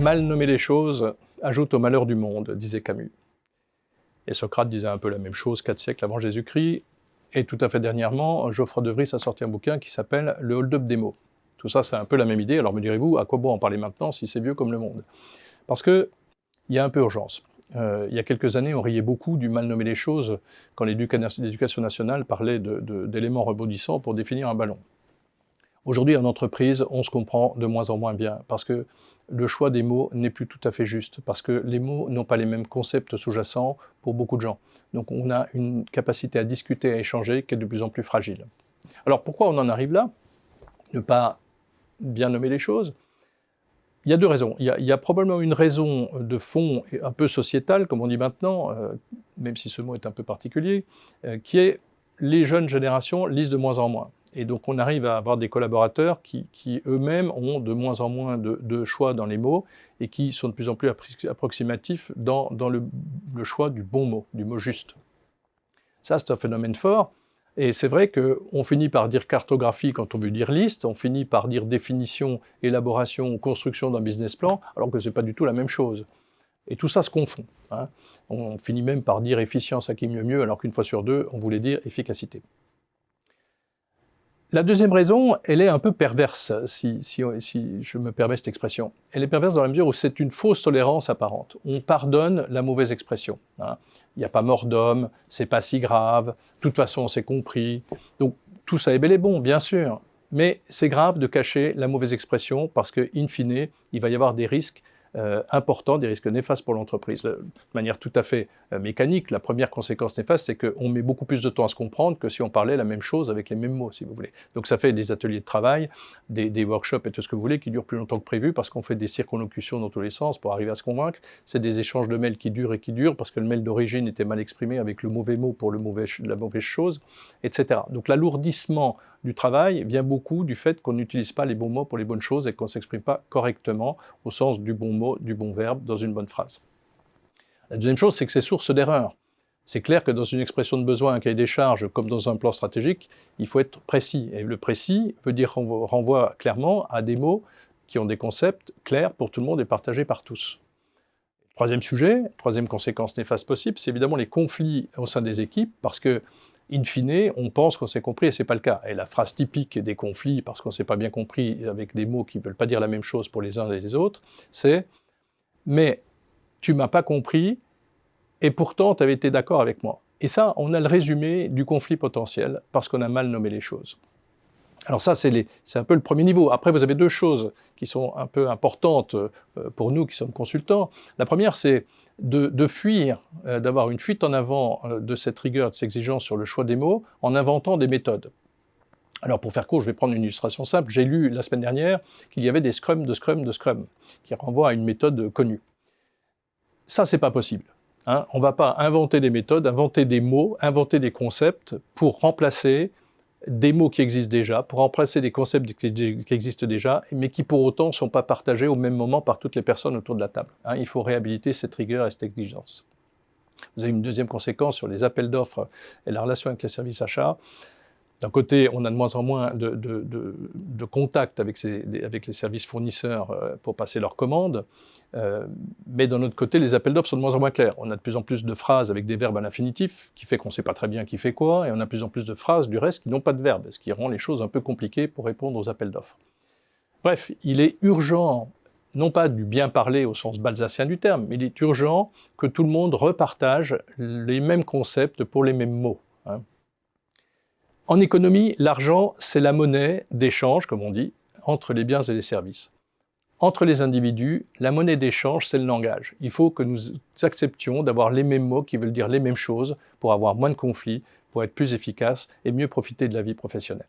Mal nommer les choses ajoute au malheur du monde, disait Camus. Et Socrate disait un peu la même chose 4 siècles avant Jésus-Christ. Et tout à fait dernièrement, Geoffroy de Vries a sorti un bouquin qui s'appelle « Le hold-up des mots ». Tout ça, c'est un peu la même idée. Alors me direz-vous, à quoi bon en parler maintenant si c'est vieux comme le monde? Parce qu'il y a un peu urgence. Il y a quelques années, on riait beaucoup du mal nommer les choses quand l'éducation nationale parlait d'éléments rebondissants pour définir un ballon. Aujourd'hui, en entreprise, on se comprend de moins en moins bien, parce que le choix des mots n'est plus tout à fait juste, parce que les mots n'ont pas les mêmes concepts sous-jacents pour beaucoup de gens. Donc on a une capacité à discuter, à échanger, qui est de plus en plus fragile. Alors pourquoi on en arrive là? Ne pas bien nommer les choses? Il y a 2 raisons. Il y a probablement une raison de fond, un peu sociétale, comme on dit maintenant, même si ce mot est un peu particulier, qui est les jeunes générations lisent de moins en moins. Et donc on arrive à avoir des collaborateurs qui eux-mêmes ont de moins en moins de choix dans les mots et qui sont de plus en plus approximatifs dans le choix du bon mot, du mot juste. Ça, c'est un phénomène fort. Et c'est vrai qu'on finit par dire cartographie quand on veut dire liste, on finit par dire définition, élaboration, construction d'un business plan, alors que ce n'est pas du tout la même chose. Et tout ça se confond. Hein. On finit même par dire efficience à qui mieux, alors qu'une fois sur deux, on voulait dire efficacité. La deuxième raison, elle est un peu perverse, si je me permets cette expression. Elle est perverse dans la mesure où c'est une fausse tolérance apparente. On pardonne la mauvaise expression. Hein. Il n'y a pas mort d'homme, c'est pas si grave, de toute façon on s'est compris. Donc tout ça est bel et bon, bien sûr. Mais c'est grave de cacher la mauvaise expression parce que, in fine, il va y avoir des risques importants, des risques néfastes pour l'entreprise. De manière tout à fait mécanique, la première conséquence néfaste, c'est qu'on met beaucoup plus de temps à se comprendre que si on parlait la même chose avec les mêmes mots, si vous voulez. Donc ça fait des ateliers de travail, des workshops et tout ce que vous voulez qui durent plus longtemps que prévu parce qu'on fait des circonlocutions dans tous les sens pour arriver à se convaincre. C'est des échanges de mails qui durent parce que le mail d'origine était mal exprimé avec le mauvais mot pour la mauvaise chose, etc. Donc l'alourdissement du travail vient beaucoup du fait qu'on n'utilise pas les bons mots pour les bonnes choses et qu'on ne s'exprime pas correctement au sens du bon mot, du bon verbe dans une bonne phrase. La deuxième chose, c'est que c'est source d'erreur. C'est clair que dans une expression de besoin, un cahier des charges, comme dans un plan stratégique, il faut être précis. Et le précis veut dire renvoie clairement à des mots qui ont des concepts clairs pour tout le monde et partagés par tous. Troisième sujet, troisième conséquence néfaste possible, c'est évidemment les conflits au sein des équipes, parce que in fine, on pense qu'on s'est compris et ce n'est pas le cas. Et la phrase typique des conflits, parce qu'on ne s'est pas bien compris avec des mots qui ne veulent pas dire la même chose pour les uns et les autres, c'est « mais tu m'as pas compris et pourtant tu avais été d'accord avec moi ». Et ça, on a le résumé du conflit potentiel parce qu'on a mal nommé les choses. Alors ça, c'est un peu le premier niveau. Après, vous avez 2 choses qui sont un peu importantes pour nous qui sommes consultants. La première, c'est de fuir, d'avoir une fuite en avant de cette rigueur, de cette exigence sur le choix des mots, en inventant des méthodes. Alors pour faire court, je vais prendre une illustration simple. J'ai lu la semaine dernière qu'il y avait des scrums de scrum de scrum, qui renvoient à une méthode connue. Ça, c'est pas possible. Hein. On ne va pas inventer des méthodes, inventer des mots, inventer des concepts pour remplacer des mots qui existent déjà, pour remplacer des concepts qui existent déjà, mais qui pour autant ne sont pas partagés au même moment par toutes les personnes autour de la table. Hein, il faut réhabiliter cette rigueur et cette exigence. Vous avez une deuxième conséquence sur les appels d'offres et la relation avec les services achats. D'un côté, on a de moins en moins de contact avec les services fournisseurs pour passer leurs commandes, mais d'un autre côté, les appels d'offres sont de moins en moins clairs. On a de plus en plus de phrases avec des verbes à l'infinitif, qui fait qu'on ne sait pas très bien qui fait quoi, et on a de plus en plus de phrases du reste qui n'ont pas de verbe, ce qui rend les choses un peu compliquées pour répondre aux appels d'offres. Bref, il est urgent, non pas du bien parler au sens balsacien du terme, mais il est urgent que tout le monde repartage les mêmes concepts pour les mêmes mots. Hein. En économie, l'argent, c'est la monnaie d'échange, comme on dit, entre les biens et les services. Entre les individus, la monnaie d'échange, c'est le langage. Il faut que nous acceptions d'avoir les mêmes mots qui veulent dire les mêmes choses pour avoir moins de conflits, pour être plus efficaces et mieux profiter de la vie professionnelle.